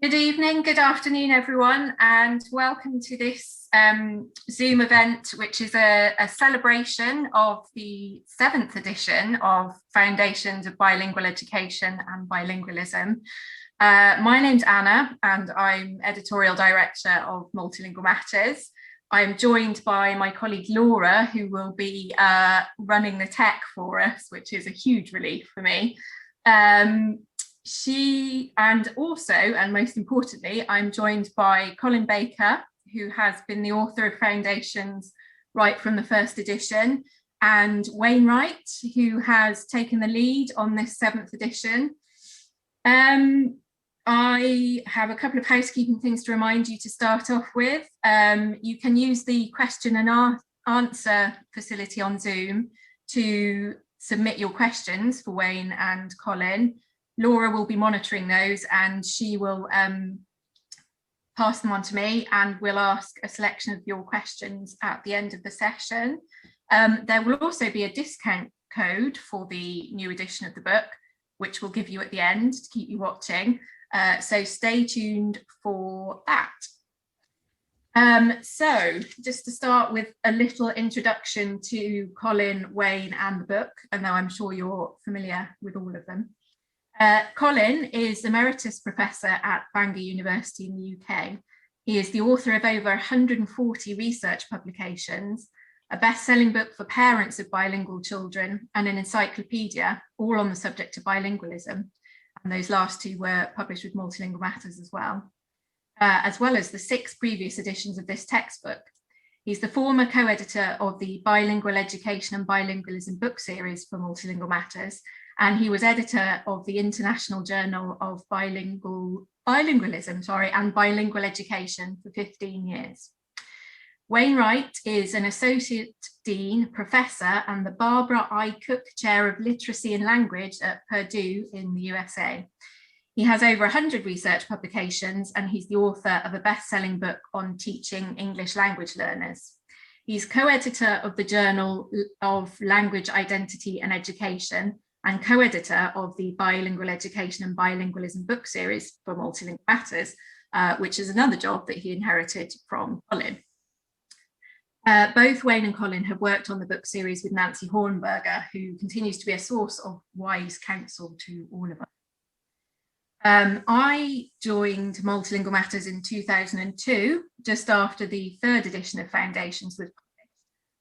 Good evening, good afternoon, everyone, and welcome to this Zoom event, which is a celebration of the 7th edition of Foundations of Bilingual Education and Bilingualism. My name's Anna, and I'm Editorial Director of Multilingual Matters. I'm joined by my colleague Laura, who will be running the tech for us, which is a huge relief for me. And most importantly, I'm joined by Colin Baker, who has been the author of Foundations right from the first edition, and Wright, who has taken the lead on this 7th edition. I have a couple of housekeeping things to remind you to start off with. You can use the question and answer facility on Zoom to submit your questions for Wayne and Colin. Laura will be monitoring those, and she will pass them on to me, and we'll ask a selection of your questions at the end of the session. There will also be a discount code for the new edition of the book, which we'll give you at the end to keep you watching. So stay tuned for that. So just to start with a little introduction to Colin, Wayne and the book, and though I'm sure you're familiar with all of them. Colin is Emeritus Professor at Bangor University in the UK. He is the author of over 140 research publications, a best-selling book for parents of bilingual children, and an encyclopedia, all on the subject of bilingualism. And those last two were published with Multilingual Matters as well as the 6 previous editions of this textbook. He's the former co-editor of the Bilingual Education and Bilingualism book series for Multilingual Matters, and he was editor of the International Journal of Bilingualism and Bilingual Education for 15 years. Wayne Wright is an Associate Dean, Professor, and the Barbara I. Cook Chair of Literacy and Language at Purdue in the USA. He has over 100 research publications, and he's the author of a best-selling book on teaching English language learners. He's co-editor of the Journal of Language, Identity and Education, and co-editor of the Bilingual Education and Bilingualism book series for Multilingual Matters, which is another job that he inherited from Colin. Both Wayne and Colin have worked on the book series with Nancy Hornberger, who continues to be a source of wise counsel to all of us. I joined Multilingual Matters in 2002, just after the 3rd edition of Foundations was published.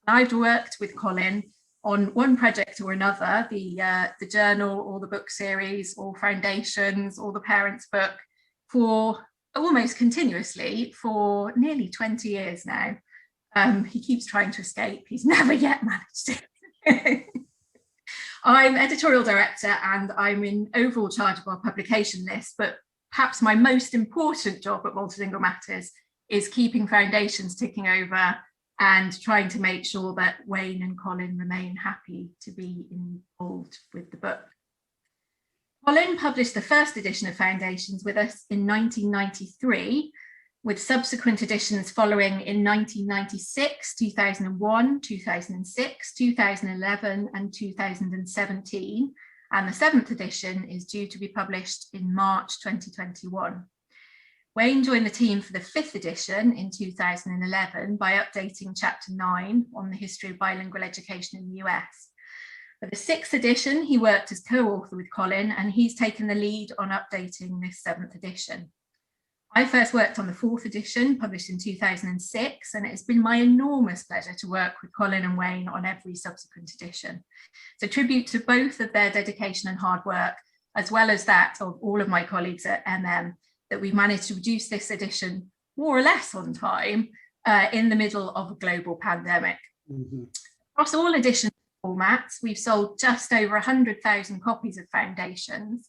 I've worked with Colin on one project or another, the journal or the book series or Foundations or the Parents book, for almost continuously for nearly 20 years now. He keeps trying to escape, he's never yet managed to. I'm editorial director and I'm in overall charge of our publication list, but perhaps my most important job at Multilingual Matters is keeping Foundations ticking over and trying to make sure that Wayne and Colin remain happy to be involved with the book. Colin published the 1st edition of Foundations with us in 1993, with subsequent editions following in 1996, 2001, 2006, 2011 and 2017, and the 7th edition is due to be published in March 2021. Wayne joined the team for the 5th edition in 2011 by updating Chapter 9 on the history of bilingual education in the US. For the 6th edition, he worked as co-author with Colin, and he's taken the lead on updating this 7th edition. I first worked on the 4th edition, published in 2006, and it's been my enormous pleasure to work with Colin and Wayne on every subsequent edition. It's a tribute to both of their dedication and hard work, as well as that of all of my colleagues at MM, that we've managed to produce this edition more or less on time in the middle of a global pandemic. Mm-hmm. Across all edition formats, we've sold just over 100,000 copies of Foundations,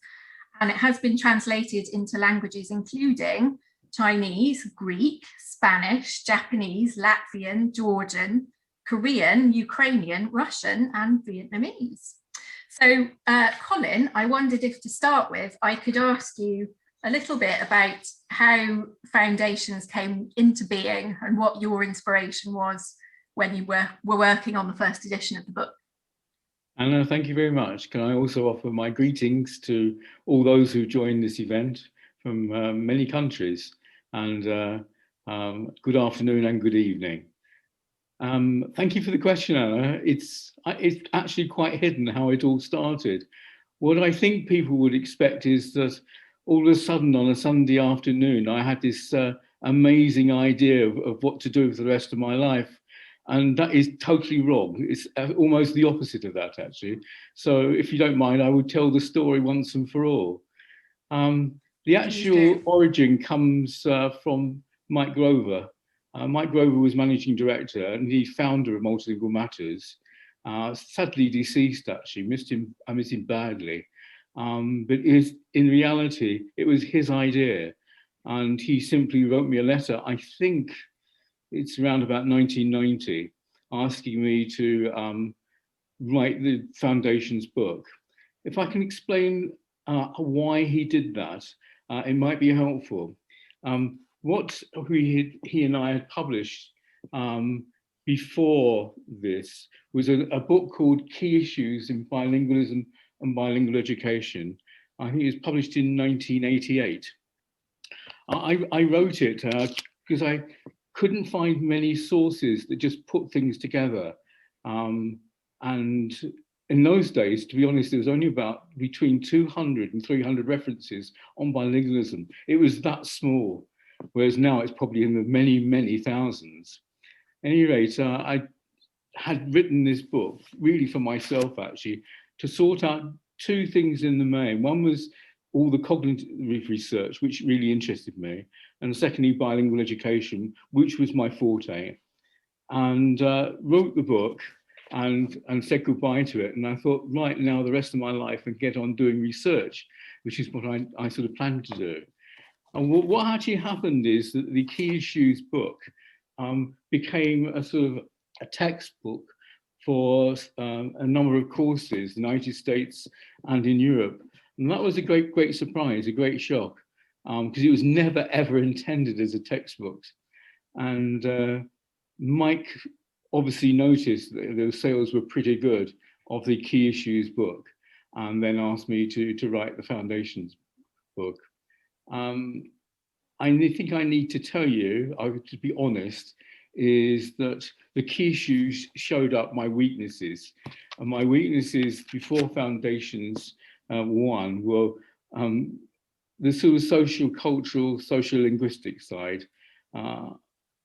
and it has been translated into languages including Chinese, Greek, Spanish, Japanese, Latvian, Georgian, Korean, Ukrainian, Russian, and Vietnamese. So, Colin, I wondered if to start with, I could ask you a little bit about how Foundations came into being and what your inspiration was when you were working on the 1st edition of the book. Anna, thank you very much. Can I also offer my greetings to all those who joined this event many countries, and good afternoon and good evening. Thank you for the question, Anna. It's actually quite hidden how it all started. What I think people would expect is that all of a sudden on a Sunday afternoon, I had this amazing idea of what to do for the rest of my life. And that is totally wrong. It's almost the opposite of that, actually. So if you don't mind, I would tell the story once and for all. The actual origin comes from Mike Grover. Mike Grover was managing director and the founder of Multilingual Matters. Sadly deceased, actually. I miss him badly. But in reality, it was his idea. And he simply wrote me a letter, I think it's around about 1990, asking me to write the Foundation's book. If I can explain why he did that, it might be helpful. What he and I had published before this was a book called Key Issues in Bilingualism and Bilingual Education. I think it was published in 1988. I wrote it because I couldn't find many sources that just put things together. And in those days, to be honest, there was only about between 200 and 300 references on bilingualism. It was that small, whereas now it's probably in the many, many thousands. At any rate, I had written this book really for myself, actually, to sort out two things in the main. One was all the cognitive research, which really interested me. And secondly, bilingual education, which was my forte. And wrote the book and said goodbye to it. And I thought, right now, the rest of my life and get on doing research, which is what I sort of planned to do. And what actually happened is that the Key Issues book became a sort of a textbook for a number of courses in the United States and in Europe. And that was a great surprise, a great shock, because it was never, ever intended as a textbook. And Mike obviously noticed that the sales were pretty good of the Key Issues book, and then asked me to write the Foundation's book. I think I need to tell you, to be honest, is that the key issues showed up my weaknesses. And my weaknesses before Foundations one were the sort of social, cultural, social linguistic side.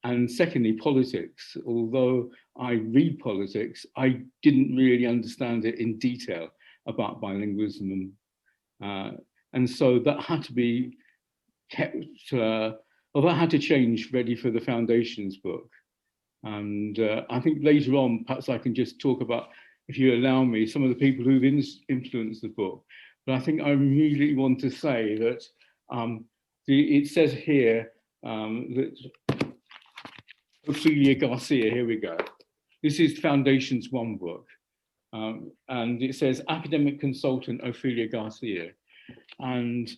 And secondly, politics. Although I read politics, I didn't really understand it in detail about bilingualism. And so that had to be kept, well, that had to change ready for the Foundations book. And I think later on, perhaps I can just talk about, if you allow me, some of the people who've influenced the book. But I think I really want to say that it says here that Ophelia Garcia, here we go. This is Foundations 1 book. And it says academic consultant Ophelia Garcia. And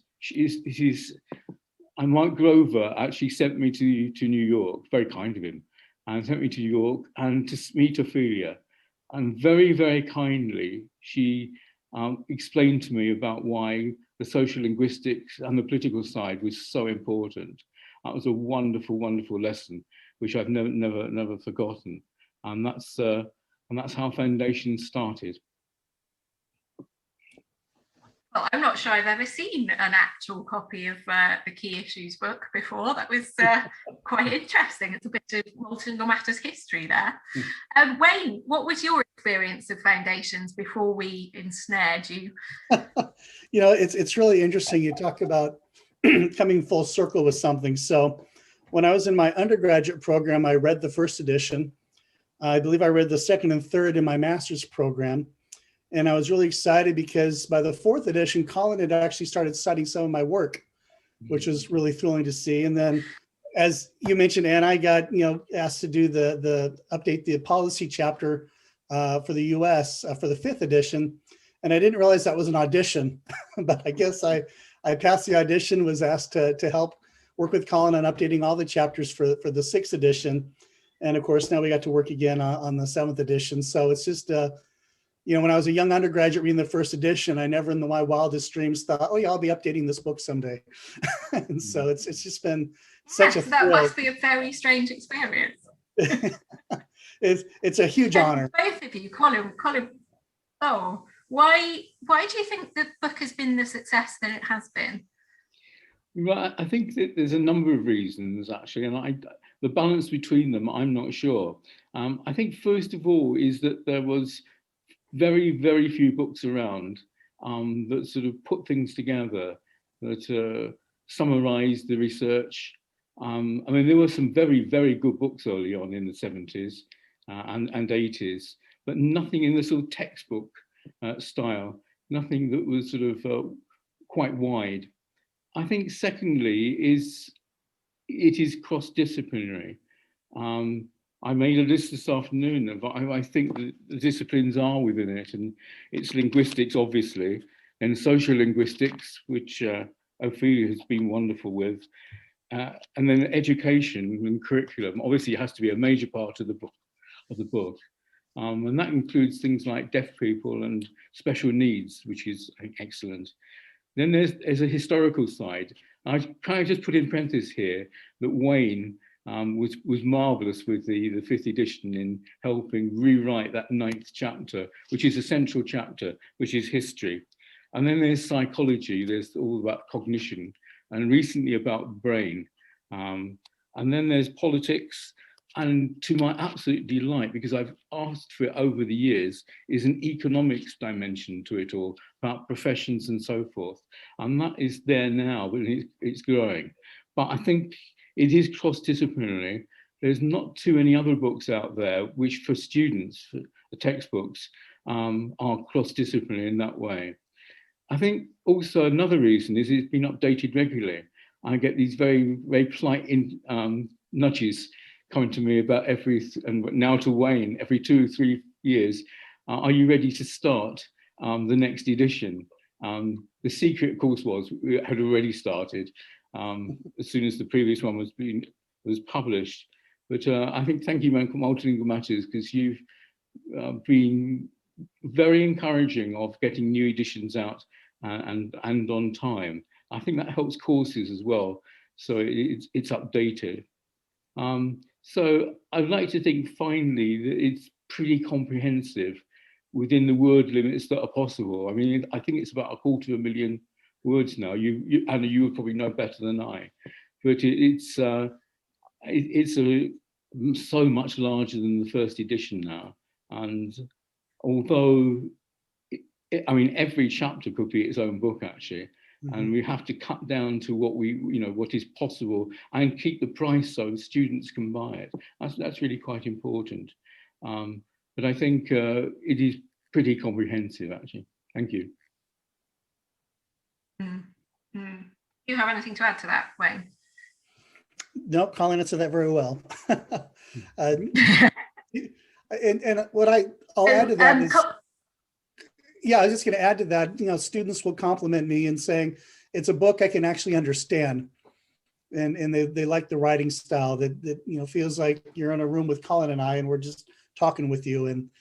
and Mike Grover actually sent me to New York, very kind of him, and sent me to New York and to meet Ophelia. And very, very kindly, she explained to me about why the social linguistics and the political side was so important. That was a wonderful, wonderful lesson, which I've never forgotten. And that's how Foundations started. Well, I'm not sure I've ever seen an actual copy of the Key Issues book before. That was quite interesting. It's a bit of Multilingual Matters history there. Wayne, what was your experience of Foundations before we ensnared you? You know, it's really interesting. You talk about coming full circle with something. So when I was in my undergraduate program, I read the first edition. I believe I read the second and third in my master's program. And I was really excited because by the fourth edition, Colin had actually started citing some of my work, which was really thrilling to see. And then, as you mentioned, Anne, I got asked to do the update the policy chapter for the U.S. For the fifth edition, and I didn't realize that was an audition, but I guess I passed the audition. Was asked to help work with Colin on updating all the chapters for the sixth edition, and of course now we got to work again on the seventh edition. So it's just you know, when I was a young undergraduate reading the first edition, I never in my wildest dreams thought, oh yeah, I'll be updating this book someday. And so it's just been such a that thrill. must be a very strange experience. It's a huge honor. Both of you, Colin, oh, why do you think the book has been the success that it has been? Well, I think that there's a number of reasons actually, and the balance between them, I'm not sure. I think first of all is that there was very, very few books around that sort of put things together, that summarized the research. I mean, there were some very, very good books early on in the 70s and 80s, but nothing in the sort of textbook style, nothing that was sort of quite wide. I think secondly it is cross-disciplinary. I made a list this afternoon of I think the disciplines are within it, and it's linguistics, obviously, and social linguistics, which Ophelia has been wonderful with, and then education and curriculum. Obviously, it has to be a major part of the book, and that includes things like deaf people and special needs, which is excellent. Then there's a historical side. I kind of just put in parentheses here that Wayne was marvelous with the 5th edition in helping rewrite that 9th chapter, which is a central chapter, which is history. And then there's psychology, there's all about cognition, and recently about brain. And then there's politics, and to my absolute delight, because I've asked for it over the years, is an economics dimension to it all, about professions and so forth. And that is there now, but it's growing. But I think it is cross-disciplinary. There's not too many other books out there which for students, for the textbooks, are cross-disciplinary in that way. I think also another reason is it's been updated regularly. I get these very, very polite nudges coming to me about and now to Wayne, every 2 or 3 years, are you ready to start the next edition? The secret, of course, was we had already started as soon as the previous one was published. But I think thank you, Multilingual Matters, because you've been very encouraging of getting new editions out and on time. I think that helps courses as well, so it's updated. So I'd like to think finally that it's pretty comprehensive within the word limits that are possible. I mean, I think it's about 250,000 words now. Anna, you would probably know better than I, but it's so much larger than the first edition now. And although, I mean, every chapter could be its own book actually, and we have to cut down to what is possible and keep the price so students can buy it. That's really quite important. But I think it is pretty comprehensive actually. Thank you. Do you have anything to add to that, Wayne? No, Colin answered that very well. And what I'll add to that is, yeah, I was just going to add to that, students will compliment me in saying it's a book I can actually understand. And they like the writing style that feels like you're in a room with Colin and I, and we're just talking with you. And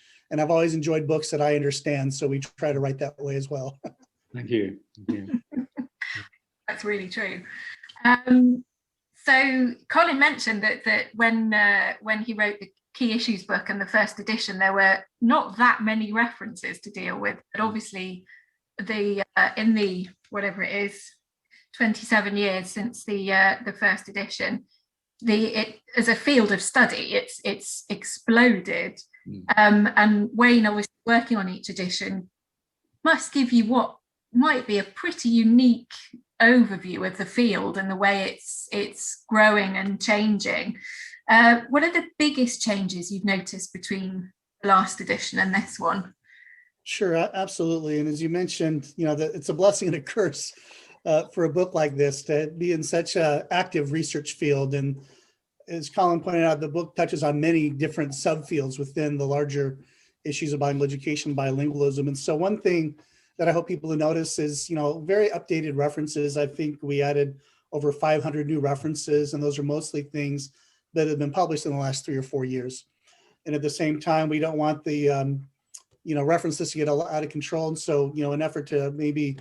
I've always enjoyed books that I understand. So we try to write that way as well. Thank you. Thank you. That's really true. So Colin mentioned that when he wrote the Key Issues book and the first edition, there were not that many references to deal with, but obviously in the whatever it is 27 years since the first edition, as a field of study it's exploded. And Wayne, obviously working on each edition, must give you what might be a pretty unique overview of the field and the way it's growing and changing. What are the biggest changes you've noticed between the last edition and this one? Sure, absolutely. And as you mentioned, that it's a blessing and a curse for a book like this to be in such an active research field. And as Colin pointed out, the book touches on many different subfields within the larger issues of bilingual education, bilingualism. And so one thing that I hope people will notice is, very updated references. I think we added over 500 new references, and those are mostly things that have been published in the last 3 or 4 years. And at the same time, we don't want the references to get out of control. And so, an effort to maybe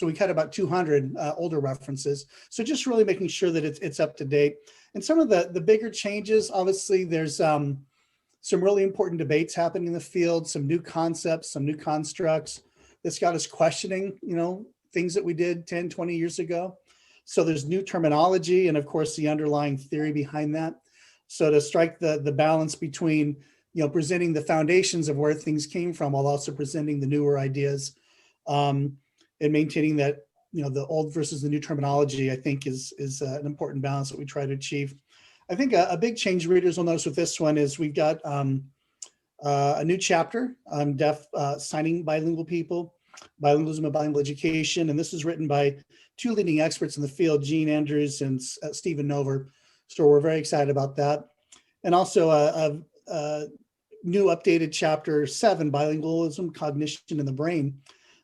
we cut about 200 older references. So just really making sure that it's up to date. And some of the bigger changes, obviously, there's some really important debates happening in the field, some new concepts, some new constructs that's got us questioning, things that we did 10, 20 years ago. So there's new terminology and, of course, the underlying theory behind that. So to strike the balance between, presenting the foundations of where things came from while also presenting the newer ideas, and maintaining that, the old versus the new terminology, I think is an important balance that we try to achieve. I think a big change readers will notice with this one is we've got a new chapter on deaf signing bilingual people, bilingualism and bilingual education. And this is written by two leading experts in the field, Gene Andrews and Stephen Nover. So we're very excited about that. And also a new updated chapter 7, Bilingualism, Cognition in the Brain,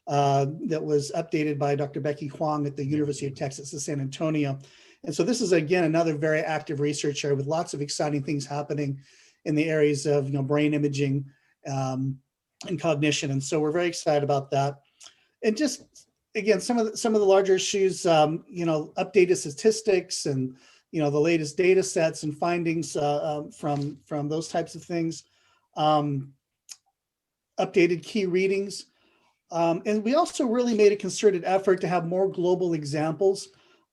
that was updated by Dr. Becky Huang at the University of Texas at San Antonio. And so this is, again, another very active research area with lots of exciting things happening in the areas of brain imaging and cognition. And so we're very excited about that. And just, again, some of the larger issues, updated statistics and, the latest data sets and findings from those types of things, updated key readings. And we also really made a concerted effort to have more global examples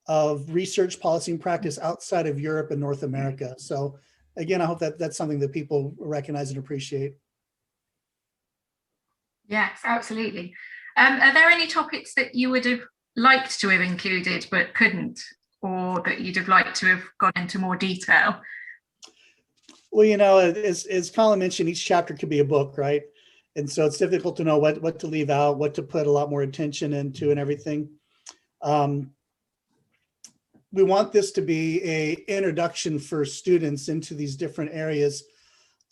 of research, policy, and practice outside of Europe and North America. So again, I hope that's something that people recognize and appreciate. Yes, absolutely. Are there any topics that you would have liked to have included but couldn't, or that you'd have liked to have gone into more detail? Well, as Colin mentioned, each chapter could be a book, right? And so it's difficult to know what to leave out, what to put a lot more attention into and everything. We want this to be an introduction for students into these different areas.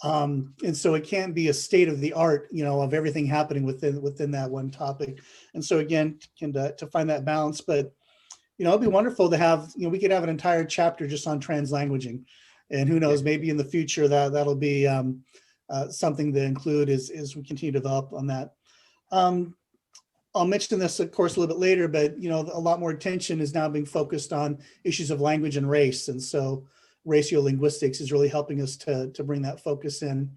And so it can't be a state of the art, of everything happening within that one topic. And so again, to find that balance, but, it'd be wonderful to have, we could have an entire chapter just on translanguaging. And who knows, maybe in the future that'll be something to include as we continue to develop on that. I'll mention this, of course, a little bit later, but a lot more attention is now being focused on issues of language and race, and so ratiolinguistics is really helping us to bring that focus in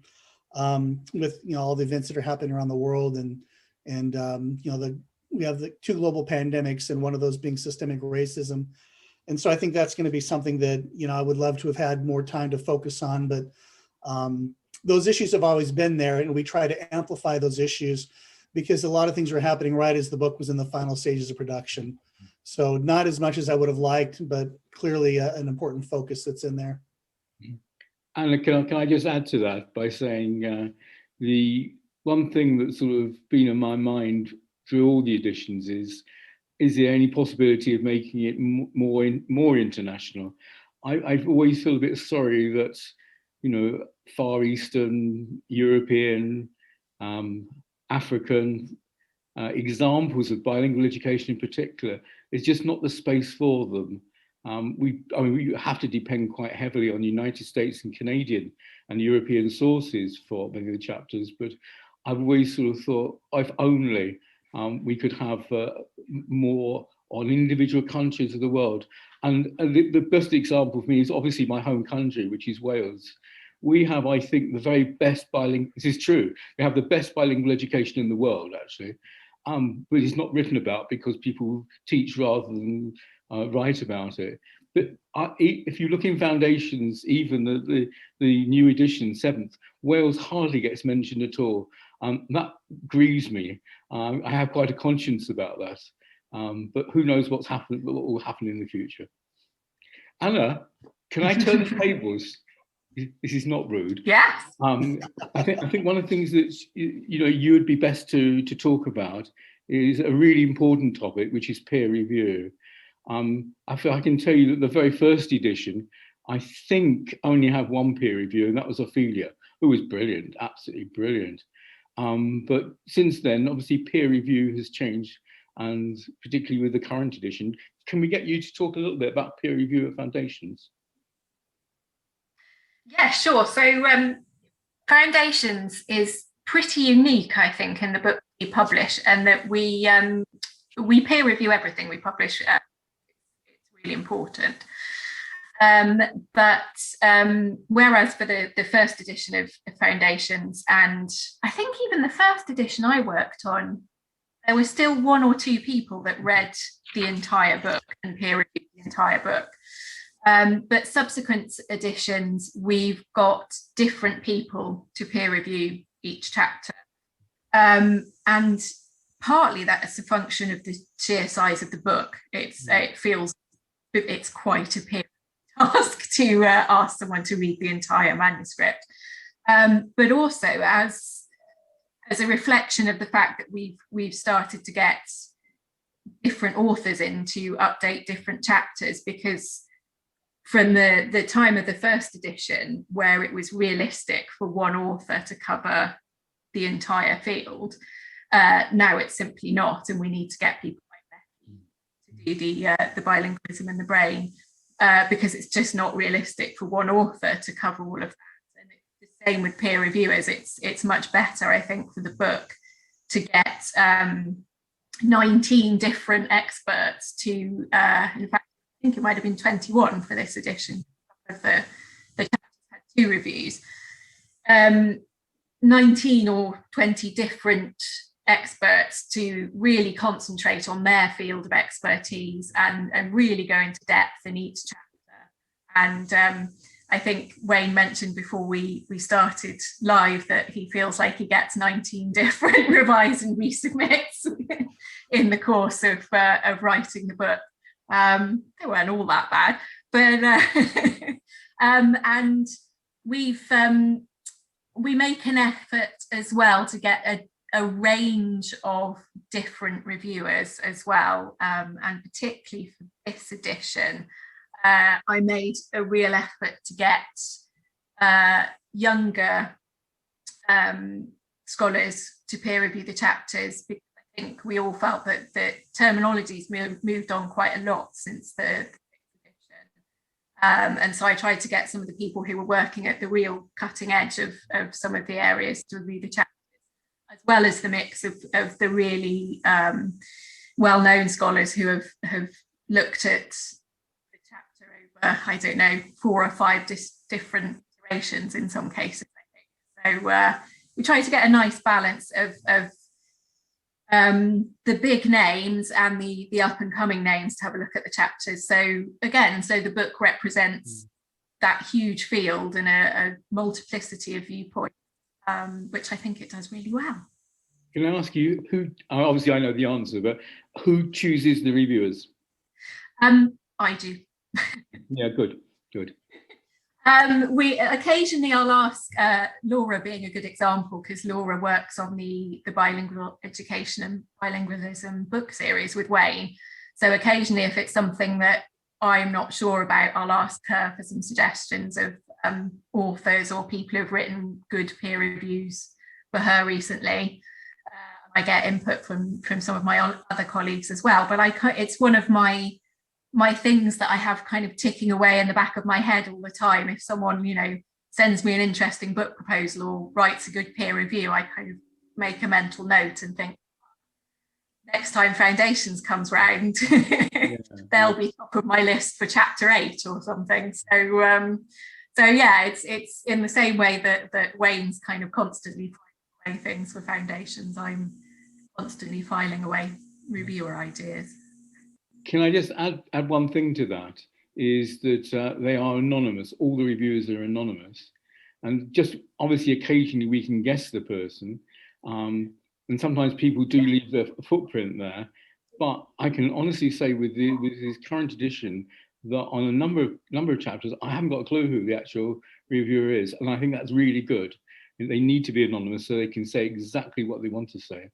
with all the events that are happening around the world, and we have the 2 global pandemics, and one of those being systemic racism, and so I think that's going to be something that I would love to have had more time to focus on, but those issues have always been there, and we try to amplify those issues because a lot of things were happening right as the book was in the final stages of production. So not as much as I would have liked, but clearly an important focus that's in there. And can I just add to that by saying the one thing that's sort of been in my mind through all the editions is there any possibility of making it more international? I always feel a bit sorry that, Far Eastern, European, African examples of bilingual education in particular is just not the space for them. We have to depend quite heavily on United States and Canadian and European sources for many of the chapters, but I've always sort of thought if only we could have more on individual countries of the world. And the best example for me is obviously my home country, which is Wales. We have, I think, the very best bilingual, this is true, we have the best bilingual education in the world, actually, but it's not written about because people teach rather than write about it. But if you look in foundations, even the new edition, 7th, Wales hardly gets mentioned at all. That grieves me. I have quite a conscience about that. But who knows what will happen in the future. Anna, can I turn the tables? This is not rude. Yes. I think one of the things that you would be best to talk about is a really important topic, which is peer review. I feel I can tell you that the very first edition, I think only had one peer review, and that was Ophelia, who was brilliant, absolutely brilliant. But since then, obviously, peer review has changed, and particularly with the current edition. Can we get you to talk a little bit about peer review at Foundations? Yeah, sure. So Foundations is pretty unique, I think, in the book we publish, and that we peer review everything we publish. It's really important. Whereas for the first edition of Foundations, and I think even the first edition I worked on, there were still 1 or 2 people that read the entire book and peer reviewed the entire book. But subsequent editions, we've got different people to peer review each chapter. And partly that's a function of the sheer size of the book. It feels it's quite a peer task to ask someone to read the entire manuscript. But also as a reflection of the fact that we've started to get different authors in to update different chapters, because from the time of the first edition, where it was realistic for one author to cover the entire field, now it's simply not, and we need to get people like Becky to do the bilingualism and the brain, because it's just not realistic for one author to cover all of that. And it's the same with peer reviewers. It's much better, I think, for the book to get 19 different experts to, in fact, I think it might have been 21 for this edition. The chapters had 2 reviews. 19 or 20 different experts to really concentrate on their field of expertise and really go into depth in each chapter. And I think Wayne mentioned before we started live that he feels like he gets 19 different revise and resubmits in the course of writing the book. They weren't all that bad, but and we make an effort as well to get a range of different reviewers as well, and particularly for this edition, I made a real effort to get younger scholars to peer review the chapters, because I think we all felt that the terminology's moved on quite a lot since the edition. And so I tried to get some of the people who were working at the real cutting edge of some of the areas to review the chapters, as well as the mix of the really well-known scholars who have looked at the chapter over, I don't know, 4 or 5 different iterations in some cases, I think. So we tried to get a nice balance of the big names and the up and coming names to have a look at the chapters. So again, the book represents that huge field and a multiplicity of viewpoints, which I think it does really well. Can I ask you who, obviously I know the answer, but who chooses the reviewers? I do. Yeah, good. We occasionally, I'll ask Laura, being a good example, because Laura works on the bilingual education and bilingualism book series with Wayne. So occasionally, if it's something that I'm not sure about, I'll ask her for some suggestions of authors or people who've written good peer reviews for her recently. I get input from some of my other colleagues as well, but it's one of my things that I have kind of ticking away in the back of my head all the time. If someone, sends me an interesting book proposal or writes a good peer review, I kind of make a mental note and think, next time Foundations comes round, they'll be top of my list for chapter 8 or something. So yeah, it's in the same way that Wayne's kind of constantly filing away things for Foundations, I'm constantly filing away reviewer ideas. Can I just add one thing to that, is that they are anonymous. All the reviewers are anonymous. And just obviously occasionally we can guess the person. And sometimes people do leave their footprint there. But I can honestly say with this current edition that on a number of chapters, I haven't got a clue who the actual reviewer is. And I think that's really good. They need to be anonymous so they can say exactly what they want to say.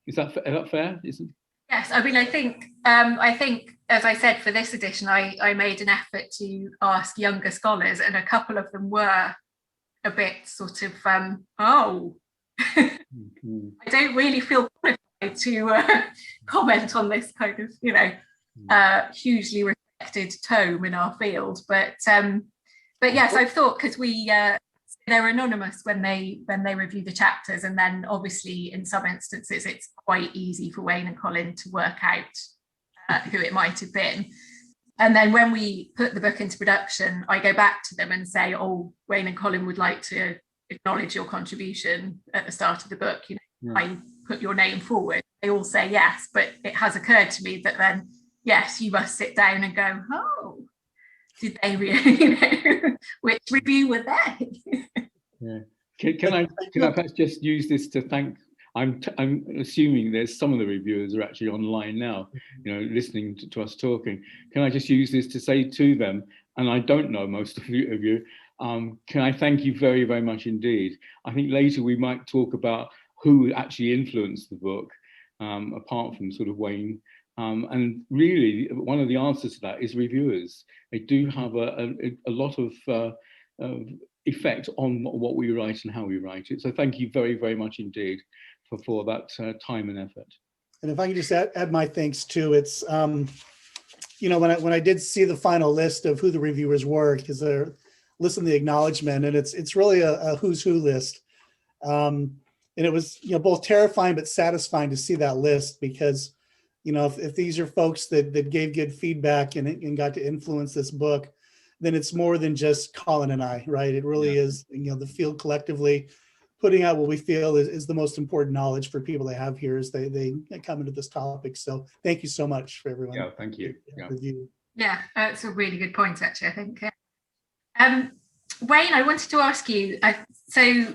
Is that fair? Yes, I mean, I think, as I said, for this edition, I made an effort to ask younger scholars, and a couple of them were a bit sort of, I don't really feel qualified to comment on this kind of, hugely respected tome in our field. But yes, I've thought, because we they're anonymous when they review the chapters, and then obviously in some instances it's quite easy for Wayne and Colin to work out who it might have been. And then when we put the book into production, I go back to them and say, oh, Wayne and Colin would like to acknowledge your contribution at the start of the book. You know, I put your name forward. They all say yes, but it has occurred to me that then, yes, you must sit down and go, oh, did they really, which review were they? Yeah. Can I perhaps just use this to thank, I'm assuming there's some of the reviewers are actually online now, you know, listening to us talking. Can I just use this to say to them, and I don't know most of you, can I thank you very, very much indeed. I think later we might talk about who actually influenced the book, apart from sort of Wayne. And really, one of the answers to that is reviewers. They do have a lot of effect on what we write and how we write it. So thank you very, very much indeed for that time and effort. And if I can just add my thanks too, it's, you know, when I did see the final list of who the reviewers were, because they're listing the acknowledgement, and it's really a who's who list. And it was, you know, both terrifying but satisfying to see that list, because, you know, if these are folks that gave good feedback and got to influence this book, then it's more than just Colin and I, right? It really is, you know, the field collectively putting out what we feel is the most important knowledge for people they have here as they come into this topic. So thank you so much for everyone. Yeah, thank you. Yeah, that's a really good point, actually, I think. Wayne, I wanted to ask you, so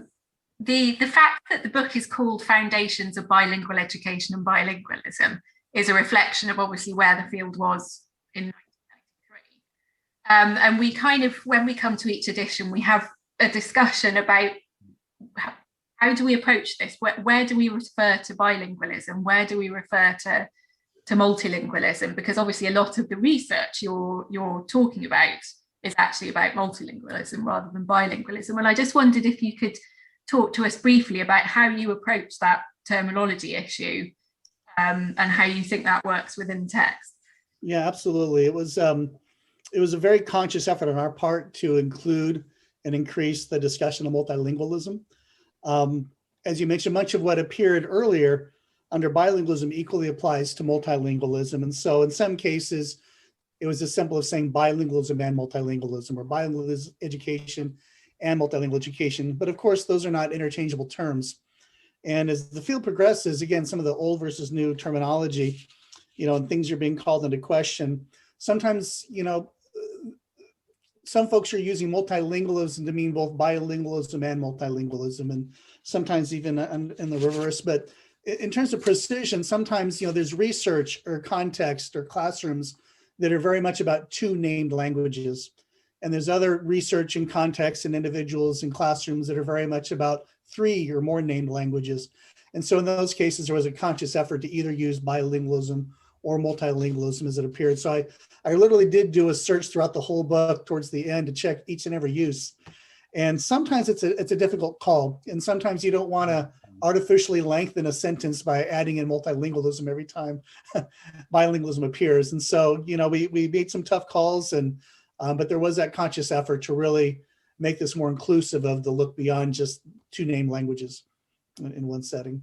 the fact that the book is called Foundations of Bilingual Education and Bilingualism is a reflection of obviously where the field was in 1993. And we kind of, when we come to each edition, we have a discussion about how do we approach this? Where do we refer to bilingualism? Where do we refer to multilingualism? Because obviously a lot of the research you're talking about is actually about multilingualism rather than bilingualism. And I just wondered if you could talk to us briefly about how you approach that terminology issue, and how you think that works within text. Yeah, absolutely. It was a very conscious effort on our part to include and increase the discussion of multilingualism. As you mentioned, much of what appeared earlier under bilingualism equally applies to multilingualism. And so in some cases, it was as simple as saying bilingualism and multilingualism, or bilingual education and multilingual education. But of course, those are not interchangeable terms. And as the field progresses, again, some of the old versus new terminology, you know, and things are being called into question. Sometimes, you know, some folks are using multilingualism to mean both bilingualism and multilingualism, and sometimes even in the reverse. But in terms of precision, sometimes, you know, there's research or context or classrooms that are very much about two named languages. And there's other research and context and individuals in classrooms that are very much about 3 or more named languages. And so in those cases, there was a conscious effort to either use bilingualism or multilingualism as it appeared. So I literally did do a search throughout the whole book towards the end to check each and every use. And sometimes it's a difficult call. And sometimes you don't want to artificially lengthen a sentence by adding in multilingualism every time bilingualism appears. And so, you know, we made some tough calls, and but there was that conscious effort to really make this more inclusive of the look beyond just 2 named languages in one setting.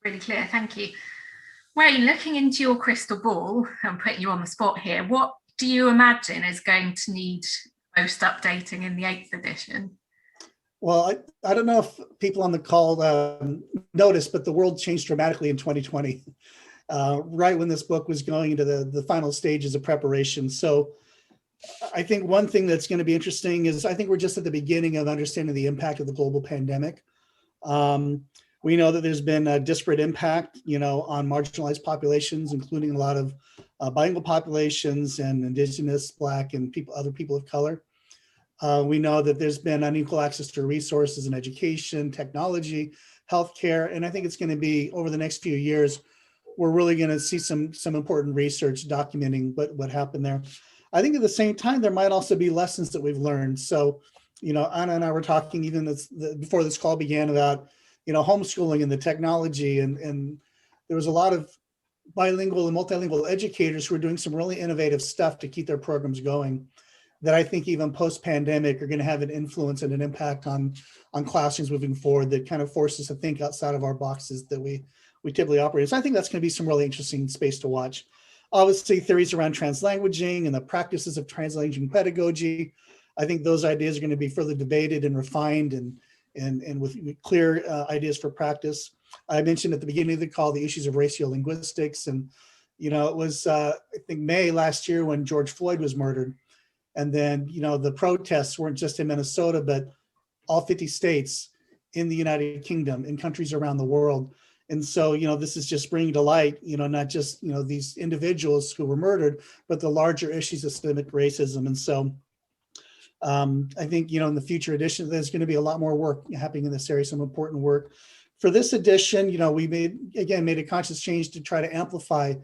Really clear, thank you. Wayne, looking into your crystal ball, I'm putting you on the spot here, what do you imagine is going to need most updating in the 8th edition? Well, I don't know if people on the call noticed, but the world changed dramatically in 2020, right when this book was going into the final stages of preparation. So I think one thing that's going to be interesting is I think we're just at the beginning of understanding the impact of the global pandemic. We know that there's been a disparate impact, you know, on marginalized populations, including a lot of bilingual populations and Indigenous, Black, and other people of color. We know that there's been unequal access to resources in education, technology, healthcare, and I think it's going to be over the next few years, we're really going to see some important research documenting what happened there. I think at the same time, there might also be lessons that we've learned. So, you know, Anna and I were talking even before this call began about, you know, homeschooling and the technology, and there was a lot of bilingual and multilingual educators who are doing some really innovative stuff to keep their programs going. that I think even post-pandemic are going to have an influence and an impact on classrooms moving forward, that kind of force us to think outside of our boxes that we typically operate in. So I think that's going to be some really interesting space to watch. Obviously, theories around translanguaging and the practices of translanguaging pedagogy, I think those ideas are going to be further debated and refined and with clear ideas for practice. I mentioned at the beginning of the call the issues of ratiolinguistics, and it was I think May last year when George Floyd was murdered, and then the protests weren't just in Minnesota, but all 50 states in the United Kingdom, in countries around the world. And so, this is just bringing to light, not just, these individuals who were murdered, but the larger issues of systemic racism. And so I think, in the future edition, there's going to be a lot more work happening in this area, some important work. For this edition, we made a conscious change to try to amplify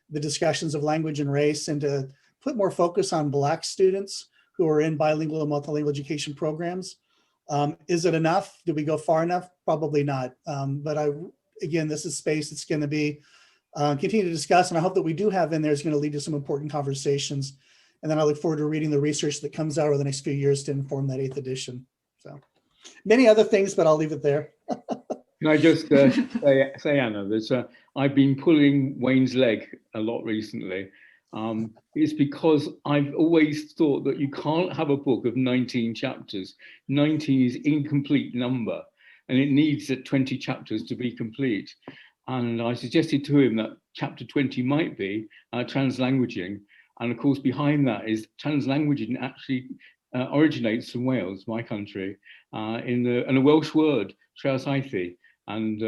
the discussions of language and race and to put more focus on Black students who are in bilingual and multilingual education programs. Is it enough? Did we go far enough? Probably not. But again, this is space that's going to be continue to discuss, and I hope that we do have in there is going to lead to some important conversations. And then I look forward to reading the research that comes out over the next few years to inform that 8th edition. So many other things, but I'll leave it there. Can I just say, Anna, that I've been pulling Wayne's leg a lot recently. It's because I've always thought that you can't have a book of 19 chapters. 19 is incomplete number, and it needs 20 chapters to be complete. And I suggested to him that chapter 20 might be translanguaging. And of course, behind that is translanguaging actually originates from Wales, my country, in a Welsh word, Traws-Aethu. And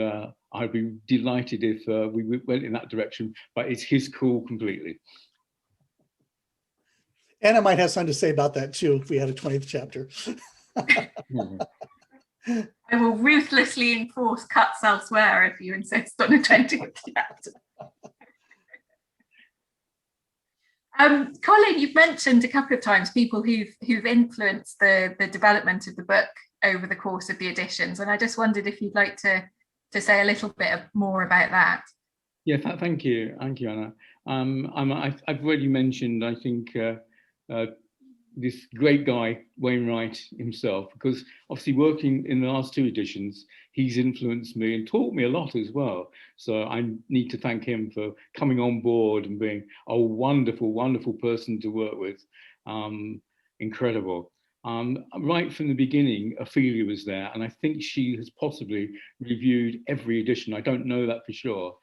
I'd be delighted if we went in that direction, but it's his call completely. Anna might have something to say about that too, if we had a 20th chapter. I will ruthlessly enforce cuts elsewhere if you insist on a 20th chapter. Colin, you've mentioned a couple of times people who've influenced the development of the book over the course of the editions, and I just wondered if you'd like to say a little bit more about that. Yeah, thank you, Anna. I've already mentioned, I think, this great guy, Wright himself, because obviously working in the last 2 editions, he's influenced me and taught me a lot as well. So I need to thank him for coming on board and being a wonderful, wonderful person to work with. Incredible. Right from the beginning, Ophelia was there, and I think she has possibly reviewed every edition. I don't know that for sure,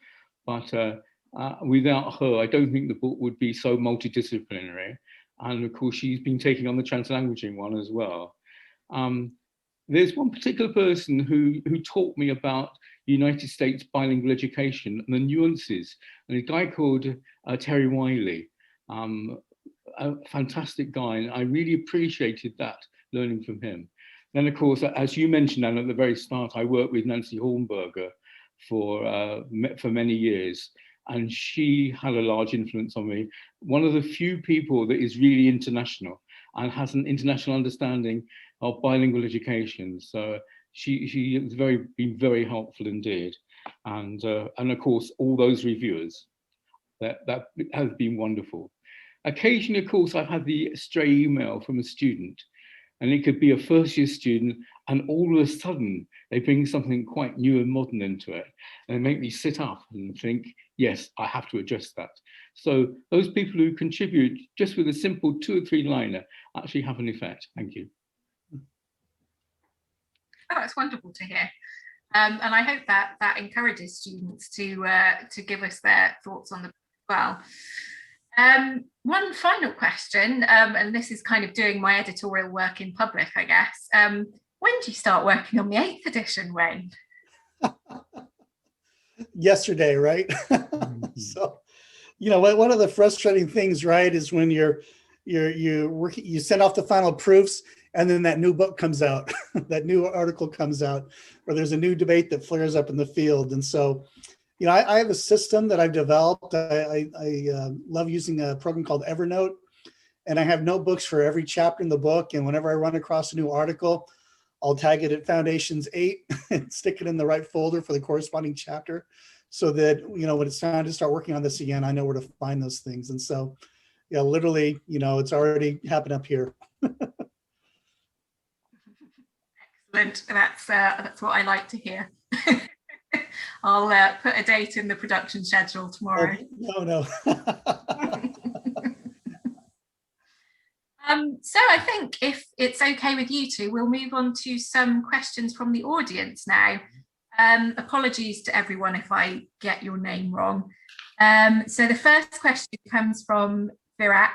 but without her, I don't think the book would be so multidisciplinary. And of course, she's been taking on the translanguaging one as well. There's one particular person who taught me about United States bilingual education and the nuances, and a guy called Terry Wiley, a fantastic guy, and I really appreciated that, learning from him. Then, of course, as you mentioned, Anne, at the very start, I worked with Nancy Hornberger for many years, and she had a large influence on me. One of the few people that is really international and has an international understanding of bilingual education. So she has been very helpful indeed. And of course, all those reviewers, that has been wonderful. Occasionally, of course, I've had the stray email from a student, and it could be a first-year student, and all of a sudden they bring something quite new and modern into it, and they make me sit up and think, yes, I have to address that. So those people who contribute just with a simple 2 or 3 liner actually have an effect. Thank you. Oh, it's wonderful to hear. And I hope that encourages students to give us their thoughts on the book as well. One final question, and this is kind of doing my editorial work in public, I guess. When did you start working on the 8th edition, Wayne? Yesterday, right? So, one of the frustrating things, right, is when you send off the final proofs, and then that new book comes out, that new article comes out, or there's a new debate that flares up in the field. And so, I have a system that I've developed. I love using a program called Evernote, and I have notebooks for every chapter in the book. And whenever I run across a new article, I'll tag it at Foundations 8 and stick it in the right folder for the corresponding chapter, so that when it's time to start working on this again, I know where to find those things. And so, yeah, literally, it's already happened up here. Excellent. That's what I like to hear. I'll put a date in the production schedule tomorrow. Oh, no. So I think if it's okay with you two, we'll move on to some questions from the audience now. Apologies to everyone if I get your name wrong. So the first question comes from Virac,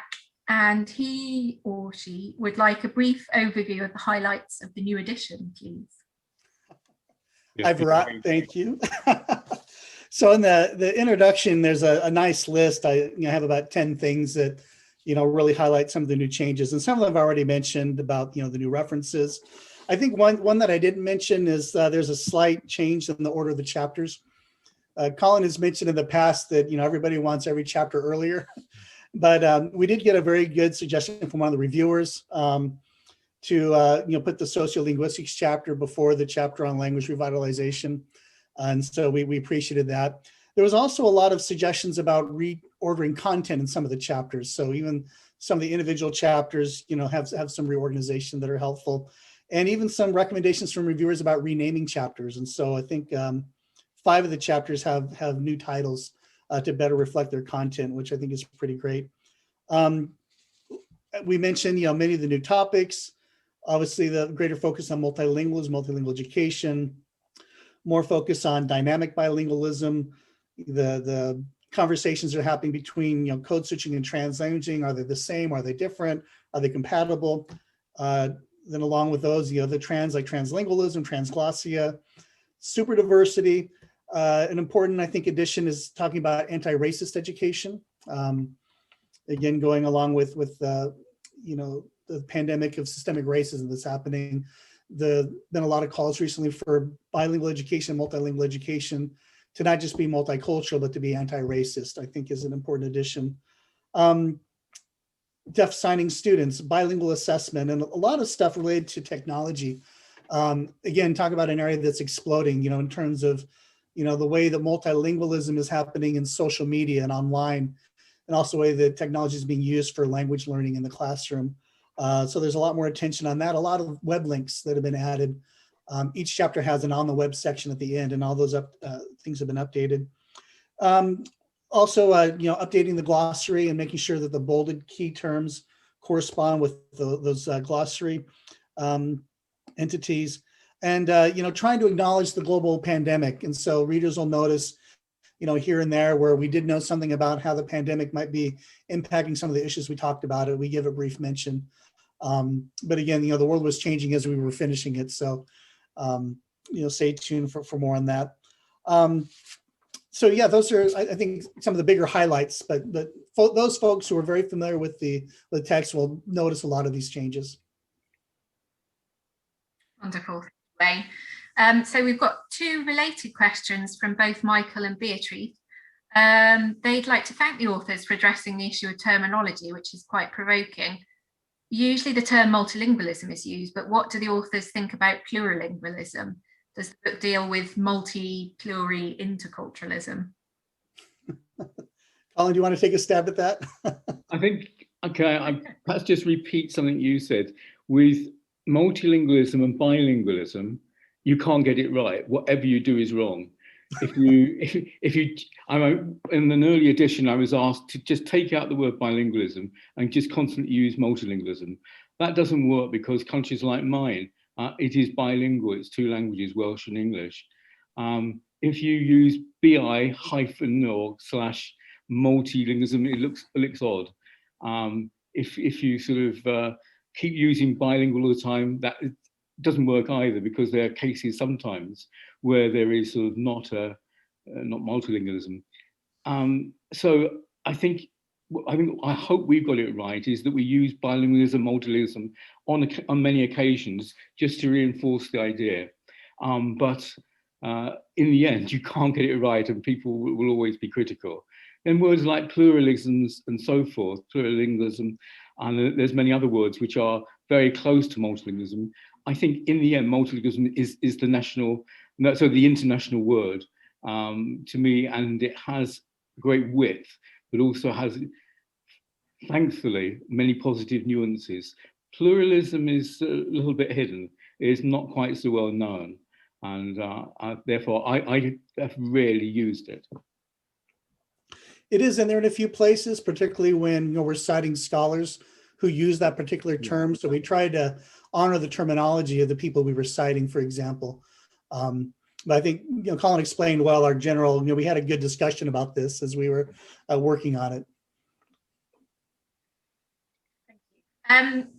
and he or she would like a brief overview of the highlights of the new edition, please. Hi, Virac, thank you. So in the introduction, there's a nice list. I have about 10 things that really highlight some of the new changes, and some of them I've already mentioned about the new references. I think one that I didn't mention is there's a slight change in the order of the chapters. Colin has mentioned in the past that everybody wants every chapter earlier, but we did get a very good suggestion from one of the reviewers to put the sociolinguistics chapter before the chapter on language revitalization, and so we appreciated that. There was also a lot of suggestions about reordering content in some of the chapters. So even some of the individual chapters, have some reorganization that are helpful, and even some recommendations from reviewers about renaming chapters. And so I think 5 of the chapters have new titles to better reflect their content, which I think is pretty great. We mentioned, many of the new topics. Obviously, the greater focus on multilingualism, multilingual education, more focus on dynamic bilingualism. The conversations that are happening between code switching and translanguaging. Are they the same? Are they different? Are they compatible? Then along with those, the trans, like translingualism, transglossia, super diversity. An important, I think, addition is talking about anti-racist education. Again, going along with the pandemic of systemic racism that's happening. Been a lot of calls recently for bilingual education, multilingual education, to not just be multicultural, but to be anti-racist, I think is an important addition. Deaf signing students, bilingual assessment, and a lot of stuff related to technology. Again, talk about an area that's exploding, in terms of, the way that multilingualism is happening in social media and online, and also the way that technology is being used for language learning in the classroom. So there's a lot more attention on that, a lot of web links that have been added. Each chapter has an on the web section at the end, and all those things have been updated. Also, updating the glossary and making sure that the bolded key terms correspond with those glossary entities, and trying to acknowledge the global pandemic. And so readers will notice, here and there where we did know something about how the pandemic might be impacting some of the issues we talked about. We give a brief mention. But again, the world was changing as we were finishing it. So, stay tuned for more on that. So yeah, those are, I think, some of the bigger highlights, but those folks who are very familiar with the text will notice a lot of these changes. Wonderful. Ray. So we've got 2 related questions from both Michael and Beatrice. They'd like to thank the authors for addressing the issue of terminology, which is quite provoking. Usually the term multilingualism is used, but what do the authors think about plurilingualism? Does the book deal with multi-pluri interculturalism? Colin, do you want to take a stab at that? I think, okay, I perhaps just repeat something you said. With multilingualism and bilingualism, you can't get it right. Whatever you do is wrong. If you, in an early edition, I was asked to just take out the word bilingualism and just constantly use multilingualism. That doesn't work because countries like mine, it is bilingual. It's 2 languages, Welsh and English. If you use bi hyphen or / multilingualism, it looks odd. If you sort of keep using bilingual all the time, that doesn't work either, because there are cases sometimes where there is sort of not multilingualism. So I hope we've got it right, is that we use bilingualism, multilingualism on many occasions just to reinforce the idea. But in the end, you can't get it right, and people will always be critical. Then words like pluralisms and so forth, plurilingualism, and there's many other words which are very close to multilingualism. I think in the end, multilingualism is the the international word to me, and it has great width, but also has thankfully, many positive nuances. Pluralism is a little bit hidden. It's not quite so well known. And therefore, I have rarely used it. It is in there in a few places, particularly when we're citing scholars who use that particular term. So we try to honor the terminology of the people we were citing, for example. But I think Colin explained well our general. We had a good discussion about this as we were working on it.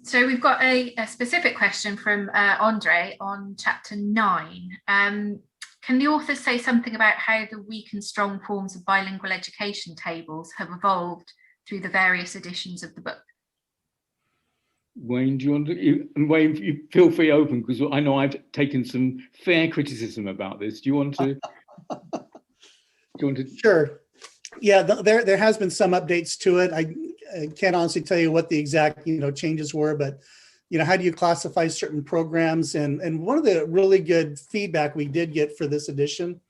So we've got a specific question from Andre on chapter 9. Can the author say something about how the weak and strong forms of bilingual education tables have evolved through the various editions of the book? Wayne, do you want to? Wayne, you feel free open, because I know I've taken some fair criticism about this. Do you want to? Sure. Yeah, there has been some updates to it. I can't honestly tell you what the exact changes were, but how do you classify certain programs? And one of the really good feedback we did get for this edition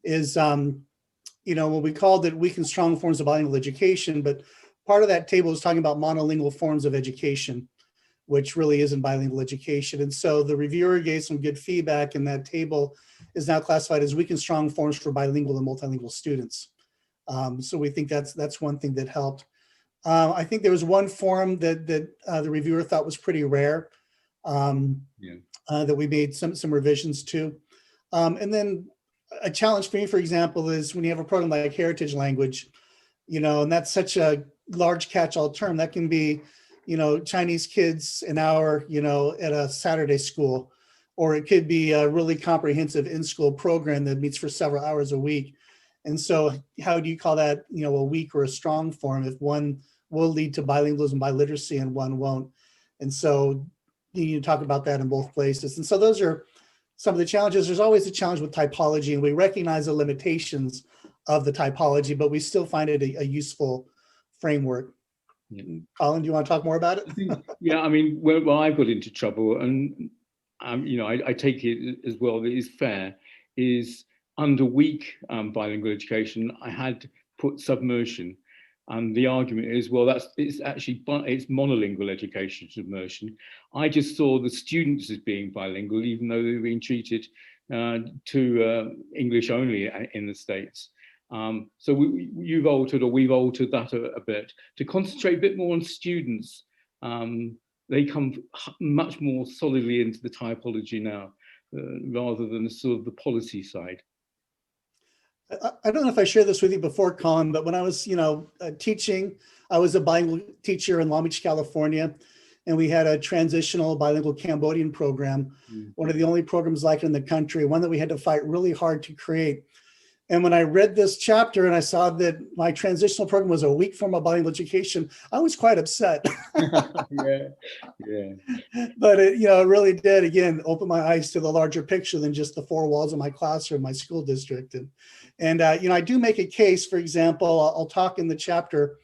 is when we called it weak and strong forms of bilingual education, but part of that table is talking about monolingual forms of education, which really isn't bilingual education. And so the reviewer gave some good feedback, and that table is now classified as weak and strong forms for bilingual and multilingual students. So we think that's one thing that helped. I think there was one form that the reviewer thought was pretty rare, that we made some revisions to. And then a challenge for me, for example, is when you have a program like heritage language, and that's such a large catch-all term. That can be, Chinese kids an hour, at a Saturday school, or it could be a really comprehensive in-school program that meets for several hours a week. And so how do you call that, a weak or a strong form if one will lead to bilingualism, biliteracy, and one won't? And so you need to talk about that in both places. And so those are some of the challenges. There's always a challenge with typology, and we recognize the limitations of the typology, but we still find it a useful framework. Yeah. Colin, do you want to talk more about it? Yeah, I mean, well, I got into trouble, and I take it as well that is fair, is under weak bilingual education, I had put submersion, and the argument is, well, it's monolingual education, submersion. I just saw the students as being bilingual, even though they were being treated to English only in the States. So we've altered that a bit to concentrate a bit more on students. They come much more solidly into the typology now, rather than sort of the policy side. I don't know if I shared this with you before, Colin, but when I was, teaching, I was a bilingual teacher in Long Beach, California, and we had a transitional bilingual Cambodian program, one of the only programs like it in the country, one that we had to fight really hard to create. And when I read this chapter and I saw that my transitional program was a weak form of bilingual education, I was quite upset. Yeah. But it really did, again, open my eyes to the larger picture than just the four walls of my classroom, my school district. And I do make a case. For example, I'll talk in the chapter.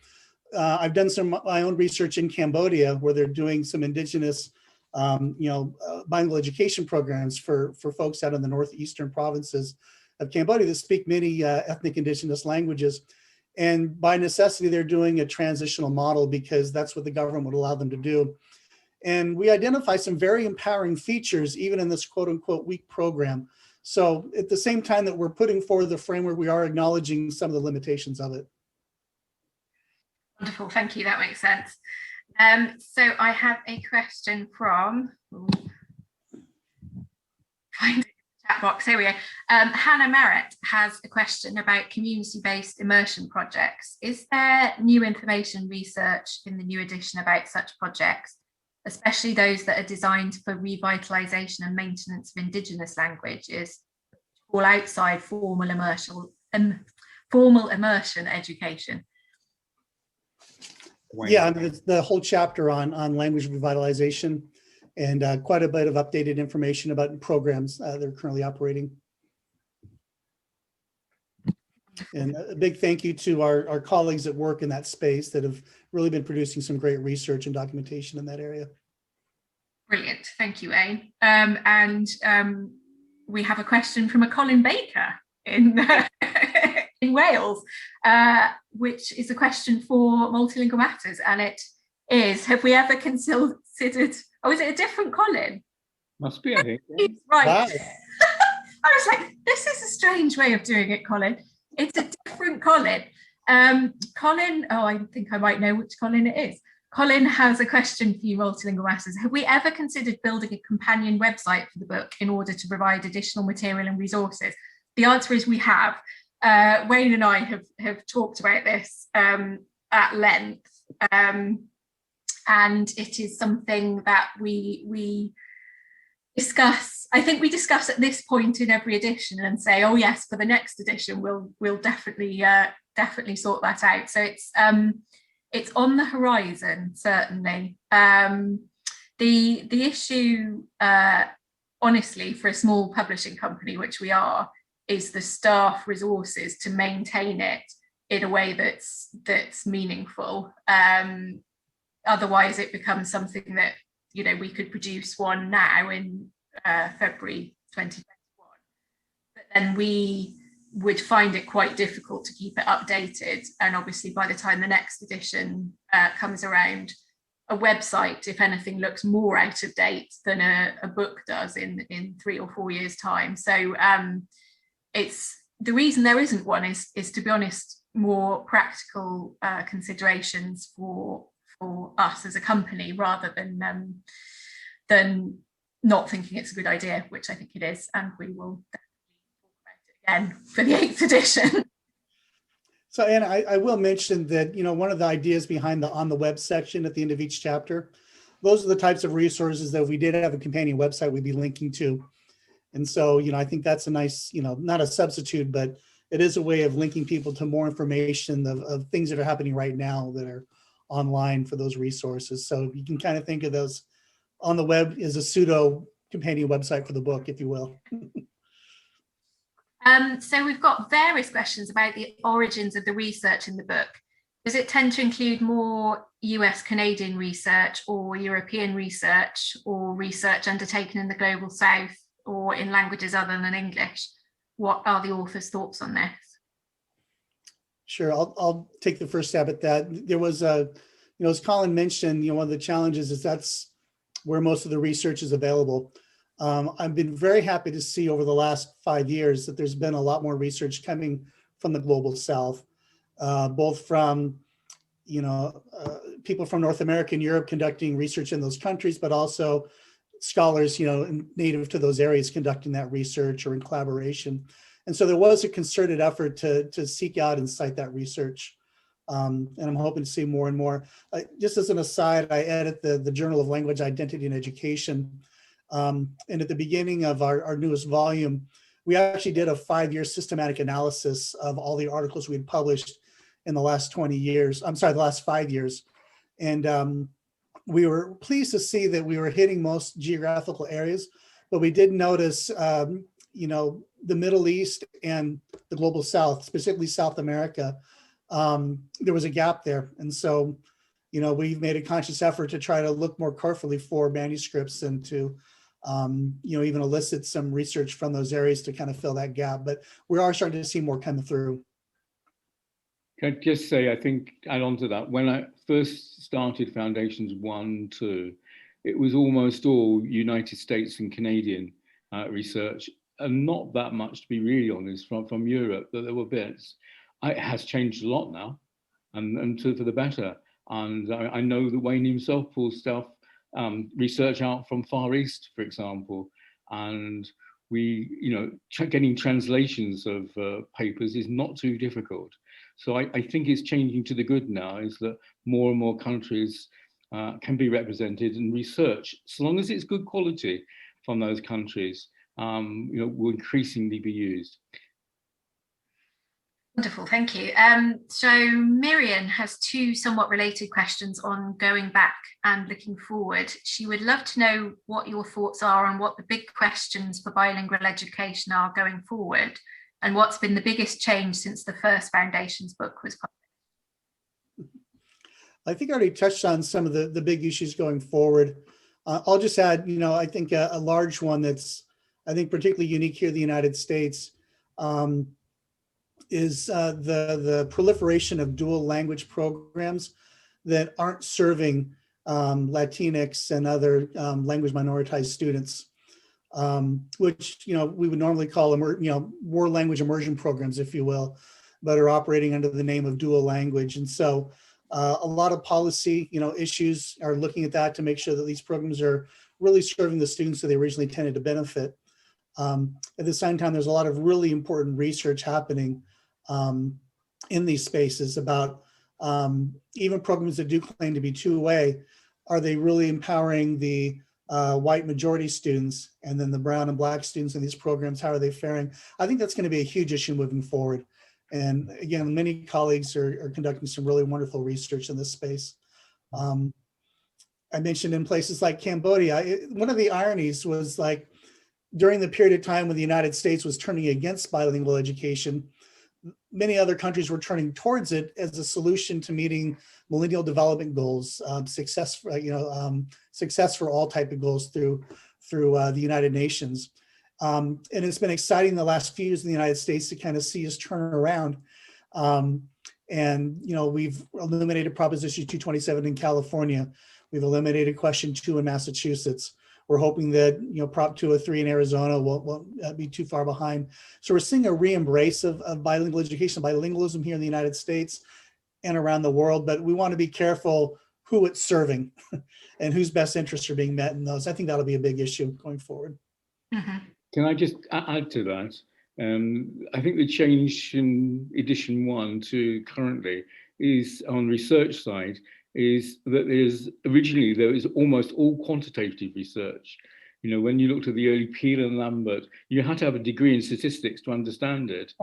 I've done some of my own research in Cambodia, where they're doing some indigenous, bilingual education programs for folks out in the northeastern provinces of Cambodia that speak many ethnic indigenous languages. And by necessity, they're doing a transitional model because that's what the government would allow them to do. And we identify some very empowering features, even in this quote unquote weak program. So at the same time that we're putting forward the framework, we are acknowledging some of the limitations of it. Wonderful, thank you, that makes sense. So I have a question from, find it in the chat box, here we go. Hannah Merritt has a question about community-based immersion projects. Is there new information research in the new edition about such projects, especially those that are designed for revitalization and maintenance of Indigenous languages, all outside formal immersion education? Yeah, I mean, it's the whole chapter on language revitalization, and quite a bit of updated information about programs that are currently operating. And a big thank you to our colleagues that work in that space that have really been producing some great research and documentation in that area. Brilliant, thank you, Wayne. We have a question from a Colin Baker in in Wales, which is a question for Multilingual Matters, and it is: have we ever considered? Oh, is it a different Colin? Must be, I think. Right. Wow. I was like, this is a strange way of doing it, Colin. It's a different Colin. Colin, oh, I think I might know which Colin it is. Colin has a question for you, Multilingual Matters. Have we ever considered building a companion website for the book in order to provide additional material and resources? The answer is we have. Wayne and I have talked about this at length, and it is something that we discuss. I think we discuss at this point in every edition and say, oh yes, for the next edition we'll definitely sort that out. So it's on the horizon, certainly. The issue, honestly, for a small publishing company, which we are, is the staff resources to maintain it in a way that's meaningful. Otherwise, it becomes something that, you know, we could produce one now in February 2021, but then we would find it quite difficult to keep it updated. And obviously, by the time the next edition comes around, a website, if anything, looks more out of date than a book does in 3 or 4 years' time. So it's the reason there isn't one is, to be honest, more practical considerations for us as a company, rather than not thinking it's a good idea, which I think it is, and we will definitely talk about it again for the 8th edition. So, Anna, I will mention that, you know, one of the ideas behind the on the web section at the end of each chapter, those are the types of resources that if we did have a companion website, we'd be linking to. And so, you know, I think that's a nice, you know, not a substitute, but it is a way of linking people to more information of things that are happening right now that are online for those resources. So you can kind of think of those on the web as a pseudo companion website for the book, if you will. So we've got various questions about the origins of the research in the book. Does it tend to include more US Canadian research or European research, or research undertaken in the global South or in languages other than English? What are the author's thoughts on this? Sure, I'll take the first stab at that. There was a, you know, as Colin mentioned, you know, one of the challenges is that's where most of the research is available. I've been very happy to see over the last 5 years that there's been a lot more research coming from the global South, both from, you know, people from North America and Europe conducting research in those countries, but also scholars, you know, native to those areas conducting that research or in collaboration. And so there was a concerted effort to seek out and cite that research. And I'm hoping to see more and more. Just as an aside, I edit the Journal of Language Identity and Education. And at the beginning of our newest volume, we actually did a 5-year systematic analysis of all the articles we had published in the last 20 years. I'm sorry, the last 5 years. And we were pleased to see that we were hitting most geographical areas, but we did notice, you know, the Middle East and the global South, specifically South America, there was a gap there. And so, you know, we've made a conscious effort to try to look more carefully for manuscripts and to, you know, even elicit some research from those areas to kind of fill that gap. But we are starting to see more coming through. Can I just say, I think, add on to that, when I first started Foundations 1, 2, it was almost all United States and Canadian research, and not that much, to be really honest, from Europe, that there were bits. It has changed a lot now, and for the better. And I know that Wayne himself pulls stuff, research out from Far East, for example, and we, you know, getting translations of papers is not too difficult. So I think it's changing to the good now, is that more and more countries can be represented, and research, so long as it's good quality from those countries, you know, will increasingly be used. Wonderful, thank you. So Miriam has 2 somewhat related questions on going back and looking forward. She would love to know what your thoughts are on what the big questions for bilingual education are going forward, and what's been the biggest change since the first Foundations book was published. I think I already touched on some of the big issues going forward. I'll just add, you know, I think a large one that's, I think, particularly unique here in the United States is the proliferation of dual language programs that aren't serving Latinx and other language minoritized students, which we would normally call war language immersion programs, if you will, but are operating under the name of dual language. And so a lot of policy issues are looking at that to make sure that these programs are really serving the students that they originally intended to benefit. At the same time, there's a lot of really important research happening in these spaces about even programs that do claim to be two-way. Are they really empowering the white majority students, and then the brown and black students in these programs? How are they faring? I think that's going to be a huge issue moving forward. And again, many colleagues are conducting some really wonderful research in this space. I mentioned in places like Cambodia, one of the ironies was like during the period of time when the United States was turning against bilingual education, many other countries were turning towards it as a solution to meeting millennial development goals, success for all type of goals through the United Nations. And it's been exciting the last few years in the United States to kind of see us turn around. And we've eliminated Proposition 227 in California. We've eliminated Question 2 in Massachusetts. We're hoping that Prop 203 in Arizona won't be too far behind. So we're seeing a re-embrace of bilingual education, bilingualism here in the United States and around the world. But we want to be careful who it's serving and whose best interests are being met in those. I think that'll be a big issue going forward. Mm-hmm. Can I just add to that? I think the change in edition 1 to currently is on research side is that originally there was almost all quantitative research. When you looked at the early Peel and Lambert, you had to have a degree in statistics to understand it.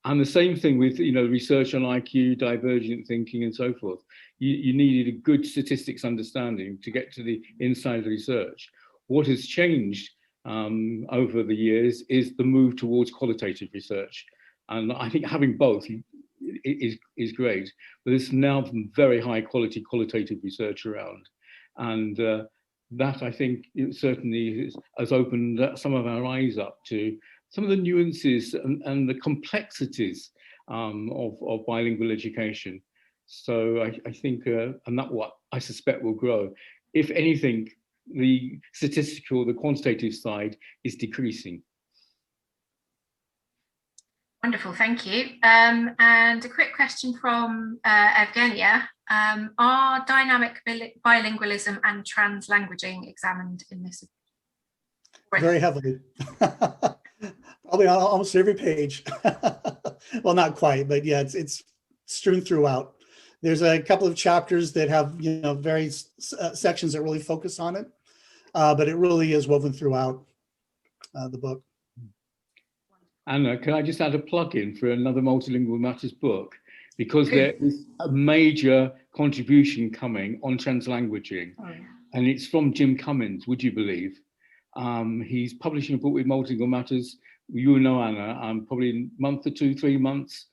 And the same thing with research on IQ, divergent thinking, and so forth. You needed a good statistics understanding to get to the inside of the research. What has changed over the years is the move towards qualitative research. And I think having both is great, but there's now very high quality qualitative research around. And that I think certainly has opened some of our eyes up to some of the nuances and the complexities of bilingual education. So I think, and that what I suspect will grow. If anything, the statistical, the quantitative side is decreasing. Wonderful, thank you. And a quick question from Evgenia. Are dynamic bilingualism and translanguaging examined in this? Very heavily. Probably on almost every page. Well, not quite, but yeah, it's strewn throughout. There's a couple of chapters that have various sections that really focus on it, but it really is woven throughout the book. Anna, can I just add a plug-in for another Multilingual Matters book? Because there is a major contribution coming on translanguaging, and it's from Jim Cummins, would you believe? He's publishing a book with Multilingual Matters, Anna, probably in a month or 2-3 months.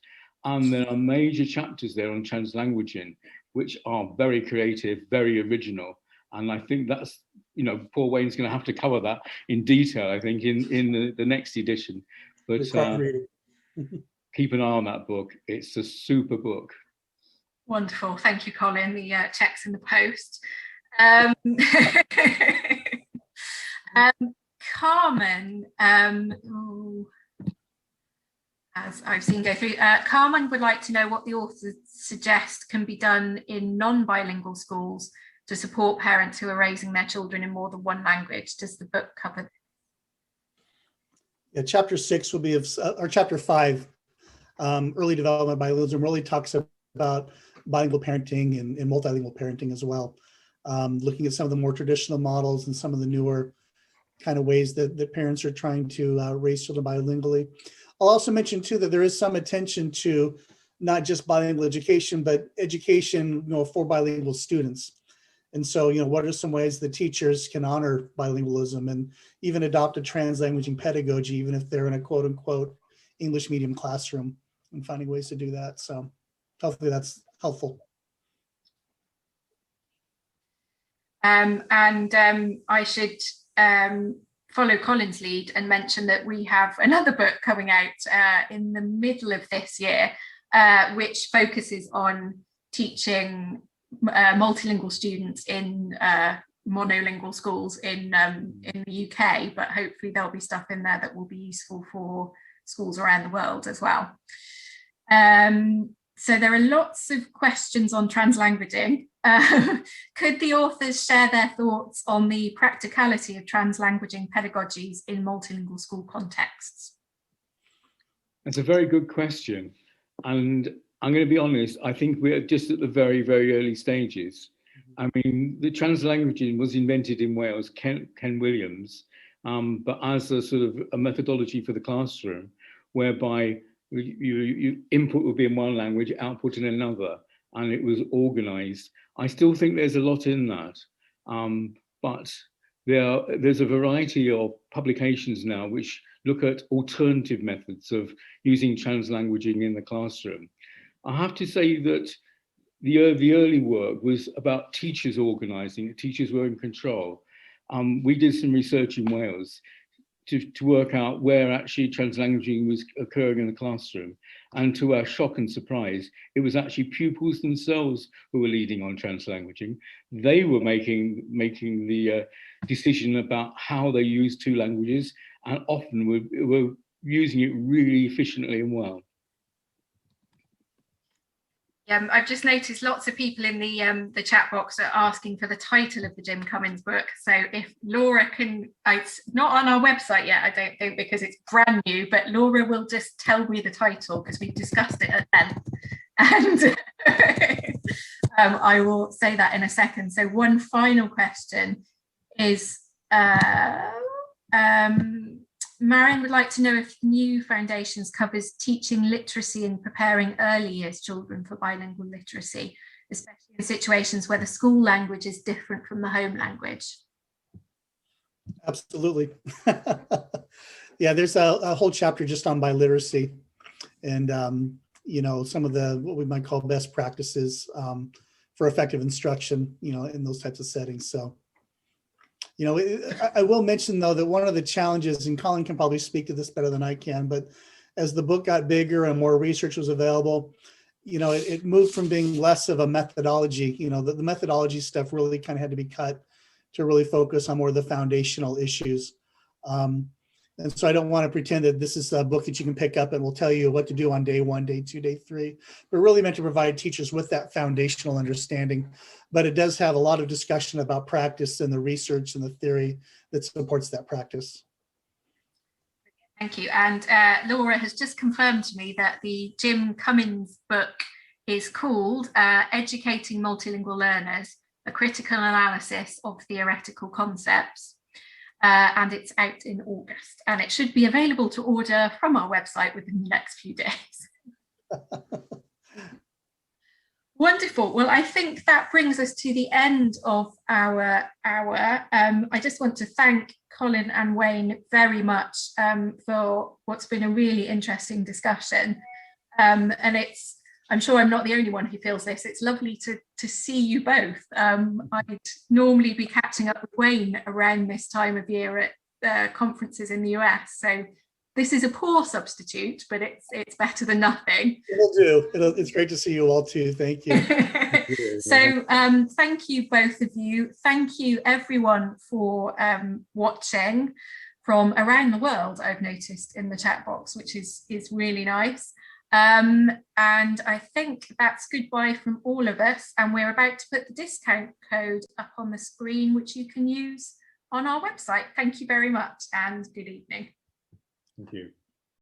And there are major chapters there on translanguaging, which are very creative, very original. And I think that's, Paul Wayne's going to have to cover that in detail, I think, in the next edition. But keep an eye on that book. It's a super book. Wonderful. Thank you, Colin. The check's in the post. Carmen, as I've seen go through, Carmen would like to know what the authors suggest can be done in non-bilingual schools to support parents who are raising their children in more than one language. Does the book cover this? Yeah, chapter 6 will be or chapter 5, early development bilingualism, really talks about bilingual parenting and multilingual parenting as well. Looking at some of the more traditional models and some of the newer kind of ways that parents are trying to raise children bilingually. I'll also mention too that there is some attention to not just bilingual education, but education for bilingual students. And so, what are some ways that teachers can honor bilingualism and even adopt a translanguaging pedagogy, even if they're in a quote unquote English medium classroom, and finding ways to do that. So hopefully that's helpful. I should follow Colin's lead and mention that we have another book coming out in the middle of this year, which focuses on teaching multilingual students in monolingual schools in the UK, but hopefully there'll be stuff in there that will be useful for schools around the world as well. So there are lots of questions on translanguaging. Could the authors share their thoughts on the practicality of translanguaging pedagogies in multilingual school contexts? That's a very good question. And I'm going to be honest, I think we're just at the very, very early stages. I mean, the translanguaging was invented in Wales, Ken Williams, but as a sort of a methodology for the classroom, whereby you input would be in one language, output in another, and it was organized. I still think there's a lot in that, but there's a variety of publications now which look at alternative methods of using translanguaging in the classroom. I have to say that the early work was about teachers organizing, teachers were in control. We did some research in Wales to work out where actually translanguaging was occurring in the classroom. And to our shock and surprise, it was actually pupils themselves who were leading on translanguaging. They were making the decision about how they use two languages, and often were using it really efficiently and well. I've just noticed lots of people in the chat box are asking for the title of the Jim Cummins book. So if Laura can, it's not on our website yet, I don't think, because it's brand new, but Laura will just tell me the title because we've discussed it at length. And I will say that in a second. So one final question is, Marion would like to know if New Foundations covers teaching literacy and preparing early years children for bilingual literacy, especially in situations where the school language is different from the home language. Absolutely. Yeah, there's a whole chapter just on biliteracy and, you know, some of the, what we might call best practices for effective instruction, you know, in those types of settings. So, you know, I will mention, though, that one of the challenges, and Colin can probably speak to this better than I can, but as the book got bigger and more research was available, you know, it moved from being less of a methodology, you know, the methodology stuff really kind of had to be cut to really focus on more of the foundational issues. And so I don't want to pretend that this is a book that you can pick up and will tell you what to do on day 1, day 2, day 3, but really meant to provide teachers with that foundational understanding. But it does have a lot of discussion about practice and the research and the theory that supports that practice. Thank you. And Laura has just confirmed to me that the Jim Cummins book is called Educating Multilingual Learners, a Critical Analysis of Theoretical Concepts. And it's out in August, and it should be available to order from our website within the next few days. Wonderful. Well, I think that brings us to the end of our hour. I just want to thank Colin and Wayne very much for what's been a really interesting discussion. And I'm sure I'm not the only one who feels this. It's lovely to see you both. I'd normally be catching up with Wayne around this time of year at conferences in the US. So this is a poor substitute, but it's better than nothing. It'll do. It's great to see you all too. Thank you. So thank you, both of you. Thank you, everyone, for watching from around the world, I've noticed in the chat box, which is really nice. And I think that's goodbye from all of us. And we're about to put the discount code up on the screen, which you can use on our website. Thank you very much and good evening. Thank you.